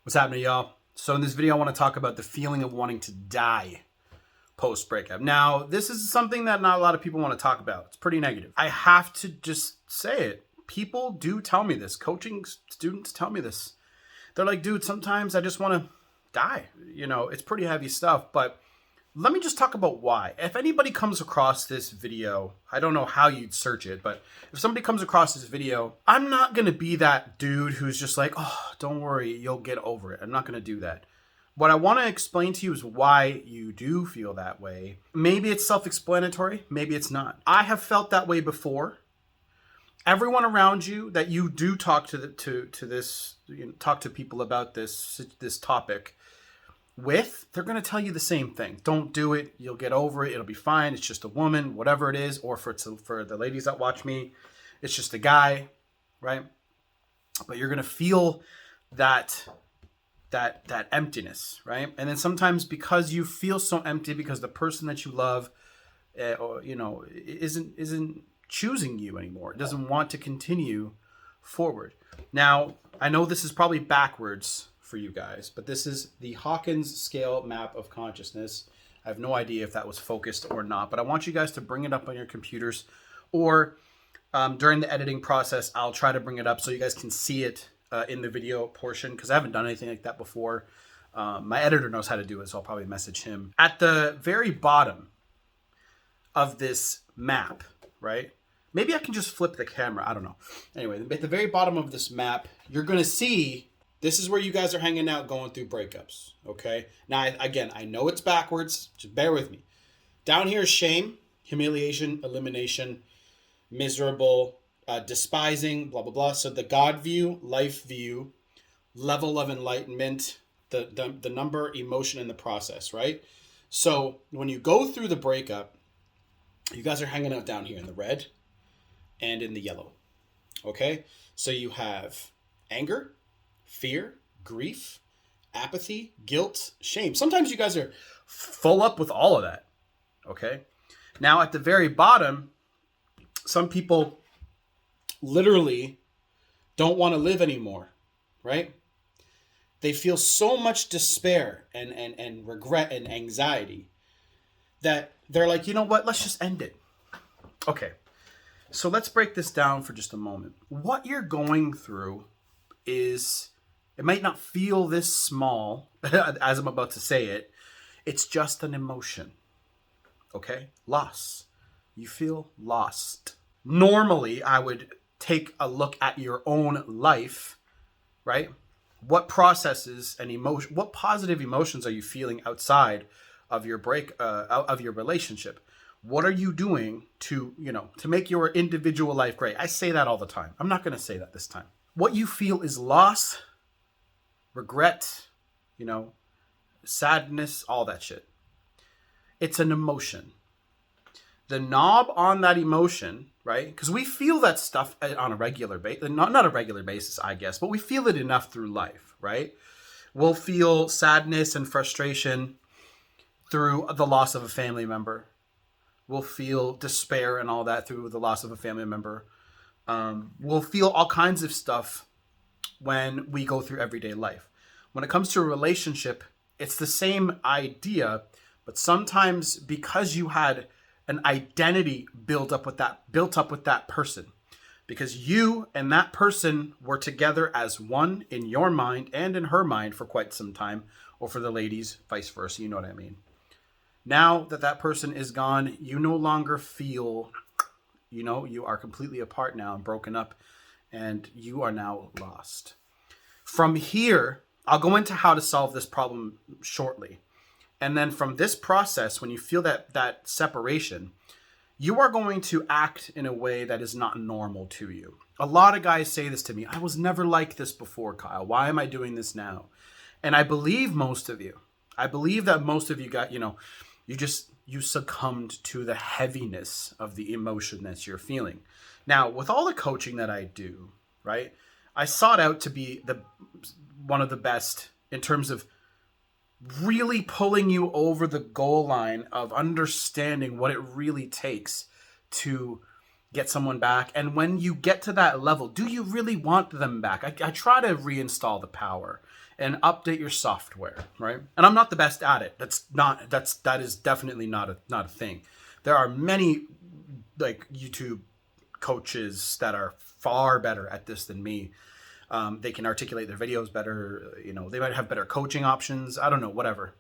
What's happening, y'all? So in this video, I want to talk about the feeling of wanting to die post-breakup. Now, this is something that not a lot of people want to talk about. It's pretty negative. I have to just say it. People do tell me this. Coaching students tell me this. They're like, dude, sometimes I just want to die. You know, it's pretty heavy stuff, but let me just talk about why. If anybody comes across this video, I don't know how you'd search it, but if somebody comes across this video, I'm not going to be that dude who's just like, oh, don't worry, you'll get over it. I'm not going to do that. What I want to explain to you is why you do feel that way. Maybe it's self-explanatory, maybe it's not. I have felt that way before. Everyone around you that you do talk talk to people about this topic with, they're going to tell you the same thing. Don't do it. You'll get over it. It'll be fine. It's just a woman, whatever it is. Or for the ladies that watch me, it's just a guy, right? But you're going to feel that emptiness, right? And then sometimes because you feel so empty because the person that you love, isn't choosing you anymore. It doesn't want to continue forward. Now, I know this is probably backwards for you guys, but this is the Hawkins scale map of consciousness. I have no idea if that was focused or not, but I want you guys to bring it up on your computers, or during the editing process, I'll try to bring it up so you guys can see it in the video portion, because I haven't done anything like that before. My editor knows how to do it, so I'll probably message him. At the very bottom of this map, right? Maybe I can just flip the camera. I don't know. Anyway, at the very bottom of this map, you're going to see this is where you guys are hanging out going through breakups, okay? Now, again, I know it's backwards. Just bear with me. Down here is shame, humiliation, elimination, miserable, despising, blah, blah, blah. So the God view, life view, level of enlightenment, the number, emotion, and the process, right? So when you go through the breakup, you guys are hanging out down here in the red and in the yellow, okay? So you have anger, fear, grief, apathy, guilt, shame. Sometimes you guys are full up with all of that, okay? Now, at the very bottom, some people literally don't want to live anymore, right? They feel so much despair and regret and anxiety that they're like, you know what? Let's just end it. Okay, so let's break this down for just a moment. What you're going through is, it might not feel this small as I'm about to say it. It's just an emotion. Okay? Loss. You feel lost. Normally, I would take a look at your own life, right? What processes and emotion, what positive emotions are you feeling outside of your of your relationship? What are you doing to make your individual life great? I say that all the time. I'm not going to say that this time. What you feel is loss, regret, sadness, all that shit. It's an emotion. The knob on that emotion, right? Because we feel that stuff on a regular basis, not a regular basis, I guess, but we feel it enough through life, right? We'll feel sadness and frustration through the loss of a family member. We'll feel despair and all that through the loss of a family member. We'll feel all kinds of stuff when we go through everyday life. When it comes to a relationship, it's the same idea, but sometimes because you had an identity built up with that person, because you and that person were together as one in your mind and in her mind for quite some time, or for the ladies, vice versa, you know what I mean. Now that person is gone, you no longer feel, you are completely apart now and broken up, and you are now lost. From here, I'll go into how to solve this problem shortly. And then from this process, when you feel that separation, you are going to act in a way that is not normal to you. A lot of guys say this to me. I was never like this before, Kyle. Why am I doing this now? And I believe most of you. I believe that most of you got, you succumbed to the heaviness of the emotion that you're feeling. Now, with all the coaching that I do, right, I sought out to be one of the best in terms of really pulling you over the goal line of understanding what it really takes to get someone back. And when you get to that level, do you really want them back? I try to reinstall the power and update your software, right? And I'm not the best at it. That is definitely not a thing. There are many like YouTube coaches that are far better at this than me. They can articulate their videos better. You know, they might have better coaching options. I don't know, whatever.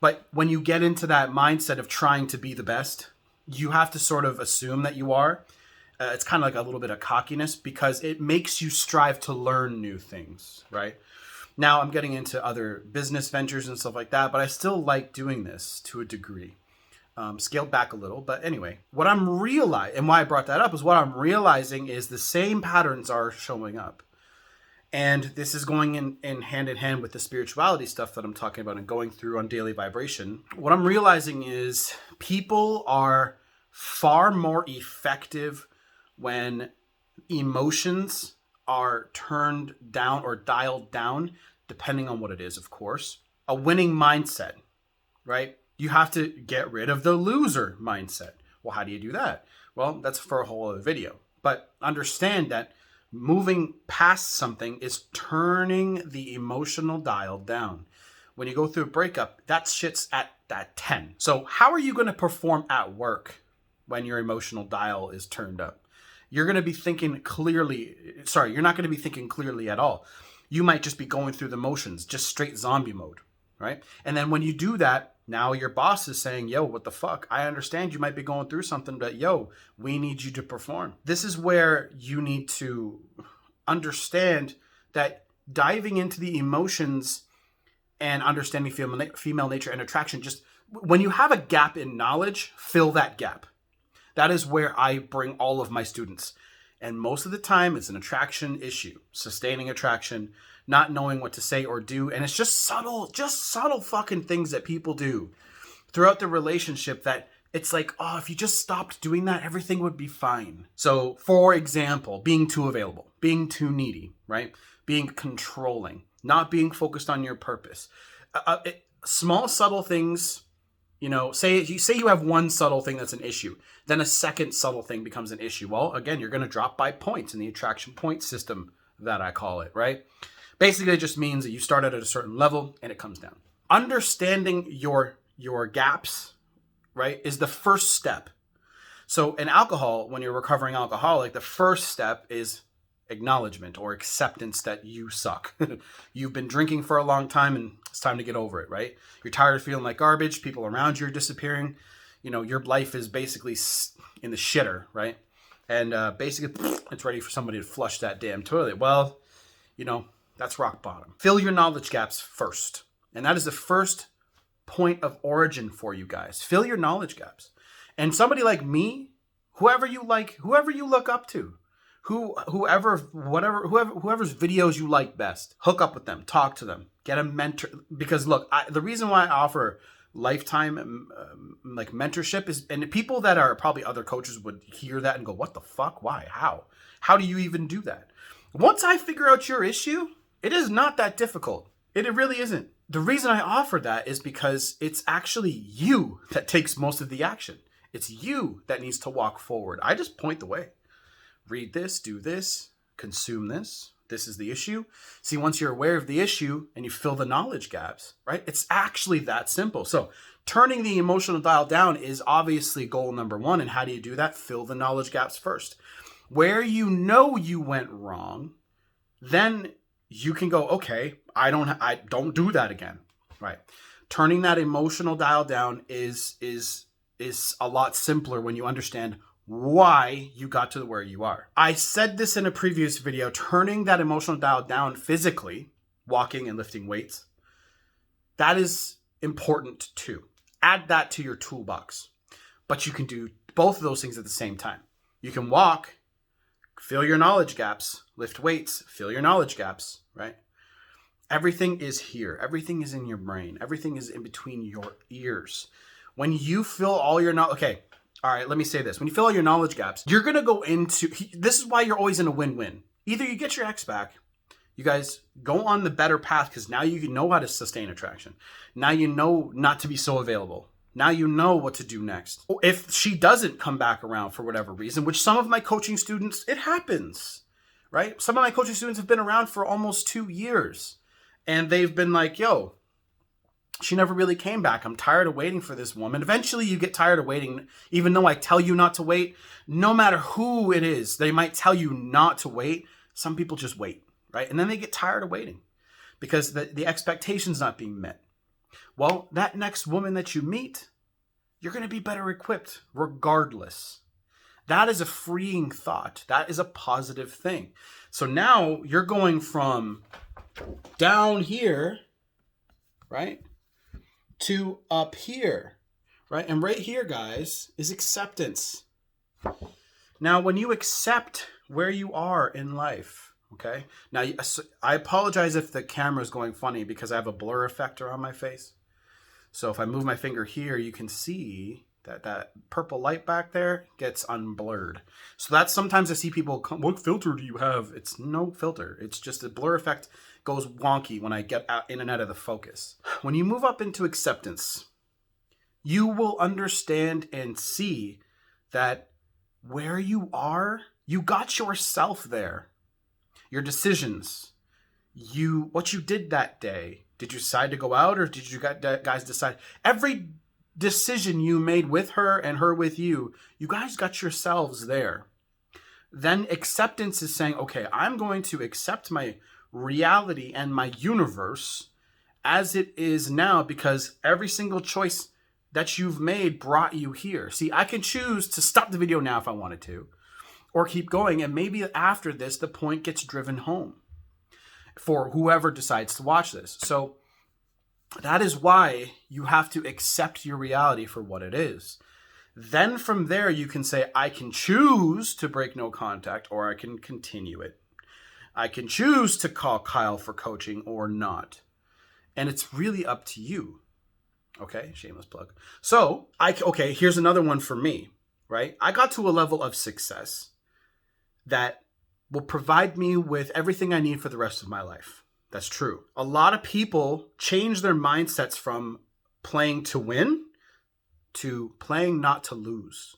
But when you get into that mindset of trying to be the best, you have to sort of assume that you are. It's kind of like a little bit of cockiness because it makes you strive to learn new things, right? Now I'm getting into other business ventures and stuff like that, but I still like doing this to a degree. Scaled back a little, but anyway, what I'm realizing, and why I brought that up is what I'm realizing is the same patterns are showing up. And this is going in hand with the spirituality stuff that I'm talking about and going through on daily vibration. What I'm realizing is people are far more effective when emotions are turned down or dialed down, depending on what it is, of course. A winning mindset, right? You have to get rid of the loser mindset. Well, how do you do that? Well, that's for a whole other video. But understand that moving past something is turning the emotional dial down. When you go through a breakup, that shit's at that 10. So how are you going to perform at work when your emotional dial is turned up? You're going to be thinking clearly. Sorry, you're not going to be thinking clearly at all. You might just be going through the motions, just straight zombie mode, right? And then when you do that, now your boss is saying, yo, what the fuck? I understand you might be going through something, but yo, we need you to perform. This is where you need to understand that diving into the emotions and understanding female nature and attraction, just when you have a gap in knowledge, fill that gap. That is where I bring all of my students. And most of the time, it's an attraction issue, sustaining attraction, not knowing what to say or do. And it's just subtle fucking things that people do throughout the relationship that it's like, oh, if you just stopped doing that, everything would be fine. So, for example, being too available, being too needy, right? Being controlling, not being focused on your purpose. Small, subtle things. You know, say you have one subtle thing that's an issue, then a second subtle thing becomes an issue. Well, again, you're going to drop by points in the attraction point system that I call it, right? Basically, it just means that you start at a certain level and it comes down. Understanding your gaps, right, is the first step. So in alcohol, when you're a recovering alcoholic, the first step is acknowledgement or acceptance that you suck. You've been drinking for a long time and it's time to get over it, right? You're tired of feeling like garbage. People around you are disappearing. You know, your life is basically in the shitter, right? And basically, it's ready for somebody to flush that damn toilet. Well, you know, that's rock bottom. Fill your knowledge gaps first. And that is the first point of origin for you guys. Fill your knowledge gaps. And somebody like me, whoever you look up to, whoever's videos you like best, hook up with them, talk to them, get a mentor. Because look, the reason why I offer lifetime like mentorship is, and people that are probably other coaches would hear that and go, what the fuck? Why? How do you even do that? Once I figure out your issue, it is not that difficult. It really isn't. The reason I offer that is because it's actually you that takes most of the action. It's you that needs to walk forward. I just point the way. Read this, do this, consume this. This is the issue. See, once you're aware of the issue and you fill the knowledge gaps, right? It's actually that simple. So turning the emotional dial down is obviously goal number one. And how do you do that? Fill the knowledge gaps first. Where you know you went wrong, then you can go, okay, I don't do that again, right? Turning that emotional dial down is a lot simpler when you understand why you got to where you are. I said this in a previous video, turning that emotional dial down physically, walking and lifting weights, that is important too. Add that to your toolbox. But you can do both of those things at the same time. You can walk, fill your knowledge gaps, lift weights, fill your knowledge gaps, right? Everything is here. Everything is in your brain. Everything is in between your ears. When you fill all your knowledge, okay, all right, let me say this. When you fill all your knowledge gaps, you're going to go into, this is why you're always in a win-win. Either you get your ex back, you guys go on the better path because now you know how to sustain attraction. Now you know not to be so available. Now you know what to do next. If she doesn't come back around for whatever reason, which some of my coaching students, it happens, right? Some of my coaching students have been around for almost 2 years. And they've been like, yo, she never really came back. I'm tired of waiting for this woman. Eventually you get tired of waiting, even though I tell you not to wait. No matter who it is, they might tell you not to wait. Some people just wait, right? And then they get tired of waiting because the expectation's not being met. Well, that next woman that you meet, you're going to be better equipped regardless. That is a freeing thought. That is a positive thing. So now you're going from down here, right, to up here, right? And right here, guys, is acceptance. Now, when you accept where you are in life, okay? Now, I apologize if the camera is going funny because I have a blur effect around my face. So if I move my finger here, you can see that purple light back there gets unblurred. So that's sometimes I see people come, what filter do you have? It's no filter. It's just a blur effect goes wonky when I get out in and out of the focus. When you move up into acceptance, you will understand and see that where you are, you got yourself there. Your decisions, what you did that day. Did you decide to go out or did you guys decide? Every decision you made with her and her with you, you guys got yourselves there. Then acceptance is saying, okay, I'm going to accept my reality and my universe as it is now because every single choice that you've made brought you here. See, I can choose to stop the video now if I wanted to or keep going. And maybe after this, the point gets driven home for whoever decides to watch this. So that is why you have to accept your reality for what it is. Then from there, you can say, I can choose to break no contact or I can continue it. I can choose to call Kyle for coaching or not. And it's really up to you. Okay, shameless plug. So, okay, here's another one for me, right? I got to a level of success that will provide me with everything I need for the rest of my life. That's true. A lot of people change their mindsets from playing to win to playing not to lose.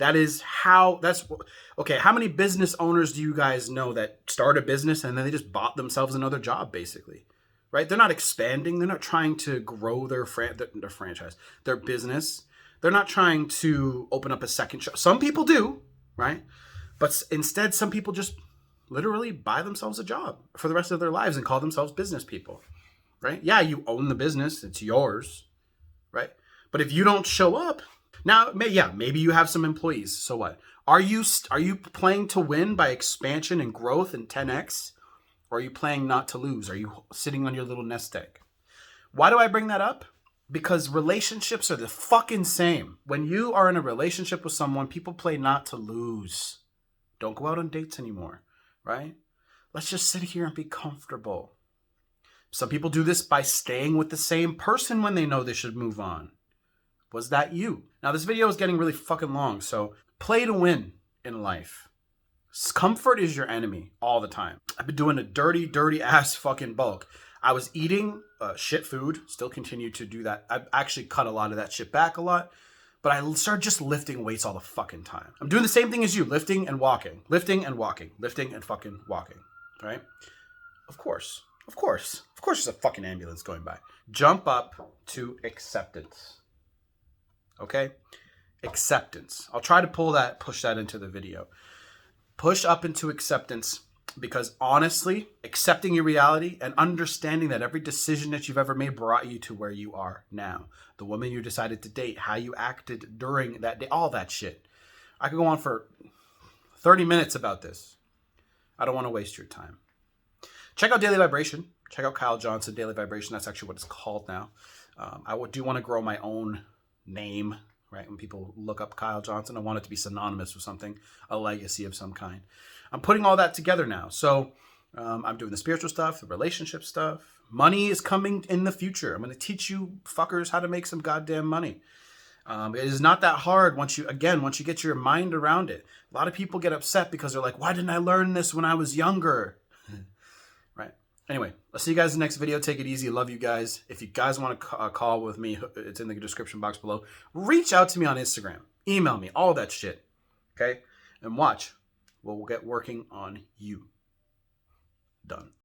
Okay, how many business owners do you guys know that start a business and then they just bought themselves another job, basically? Right? They're not expanding. They're not trying to grow their franchise, their business. They're not trying to open up a second shop. Some people do, right? But instead, some people just literally buy themselves a job for the rest of their lives and call themselves business people, right? Yeah, you own the business. It's yours, right? But if you don't show up, now, maybe you have some employees. So what? Are you playing to win by expansion and growth and 10x? Or are you playing not to lose? Are you sitting on your little nest egg? Why do I bring that up? Because relationships are the fucking same. When you are in a relationship with someone, people play not to lose. Don't go out on dates anymore, right? Let's just sit here and be comfortable. Some people do this by staying with the same person when they know they should move on. Was that you? Now, this video is getting really fucking long, so play to win in life. Comfort is your enemy all the time. I've been doing a dirty ass fucking bulk. I was eating shit food, still continue to do that. I've actually cut a lot of that shit back a lot, but I started just lifting weights all the fucking time. I'm doing the same thing as you, lifting and walking, lifting and walking, lifting and fucking walking, right? Of course, there's a fucking ambulance going by. Jump up to acceptance. Okay? Acceptance. I'll try to push that into the video. Push up into acceptance because honestly, accepting your reality and understanding that every decision that you've ever made brought you to where you are now. The woman you decided to date, how you acted during that day, all that shit. I could go on for 30 minutes about this. I don't want to waste your time. Check out Daily Vibration. Check out Kyle Johnson, Daily Vibration. That's actually what it's called now. I do want to grow my own name, right? When people look up Kyle Johnson, I want it to be synonymous with something, a legacy of some kind. I'm putting all that together now. So I'm doing the spiritual stuff, the relationship stuff. Money is coming in the future. I'm going to teach you fuckers how to make some goddamn money. It is not that hard once you get your mind around it. A lot of people get upset because they're like, why didn't I learn this when I was younger? Right? Anyway, I'll see you guys in the next video. Take it easy. Love you guys. If you guys want to call with me, it's in the description box below. Reach out to me on Instagram. Email me. All that shit. Okay? And watch. We'll get working on you. Done.